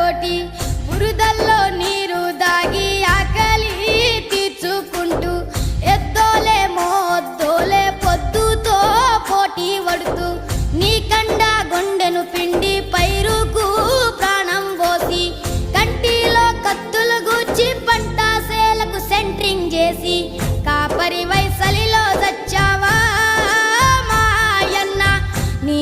తోటి బురదల్లో నీరు దాగి ఆకలి తీర్చుకుంటూ ఎద్దోలే మోద్దోలే పొద్దుతో పోటీ పడుతూ నీ కండ గుండెను పిండి పైరుకు ప్రాణం పోసి కంటిలో కత్తులు గుచ్చి పంట సేలకు సెంట్రింగ్ చేసి కాపరి వైసలిలో చచ్చావా మాయన్న నీ